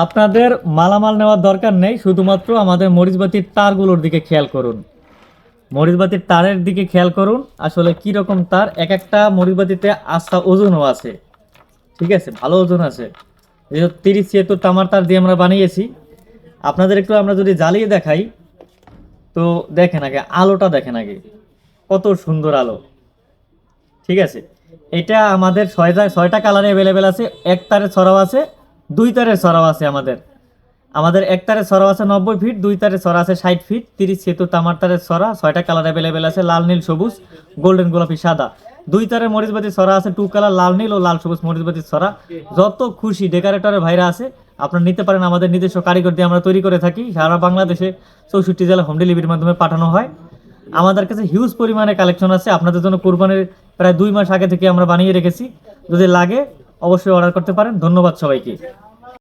আপনাদের মালামাল নেওয়ার দরকার নেই, শুধুমাত্র আমাদের মরিচবাতির তারগুলোর দিকে খেয়াল করুন। মরিচবাতির তারের দিকে খেয়াল করুন, আসলে কি রকম তার। এক একটা মরিচবাতিতে আস্থা ওজনও আছে, ঠিক আছে, ভালো ওজন আছে। যেহেতু 30-76 তামার তার দিয়ে আমরা বানিয়েছি। আপনাদের একটু আমরা যদি জ্বালিয়ে দেখাই, তো দেখেন আগে আলোটা, দেখেন আগে কত সুন্দর আলো, ঠিক আছে। এটা আমাদের ছয়টা কালারে অ্যাভেলেবেল আছে। এক তারের ছড়াও আছে, দুই তারের ছড়াও আছে। আমাদের আমাদের এক তারের ছড়া আছে 90 ফিট, দুই তারের ছড়া আছে 60 ফিট। 30-76 তামার তারের ছড়া, 6টা কালার অ্যাভেলেবেল আছে, লাল, নীল, সবুজ, গোল্ডেন, গোলাপি, সাদা। দুই তারের মরিচবাতি ছড়া আছে 2 কালার, লাল, নীল ও লাল সবুজ মরিচবাতি ছড়া। যত খুশি ডেকোরেটরের ভাইরা আছে আপনারা নিতে পারেন, আমাদের নিজস্ব কারিগর দিয়ে আমরা তৈরি করে থাকি। সারা বাংলাদেশে 64 জেলা হোম ডেলিভারির মাধ্যমে পাঠানো হয়। আমাদের কাছে হিউজ পরিমাণে কালেকশন আছে, আপনাদের জন্য কোরবানির প্রায় 2 মাস আগে থেকে আমরা বানিয়ে রেখেছি। যদি লাগে অবশ্যই অর্ডার করতে পারেন। ধন্যবাদ সবাইকে।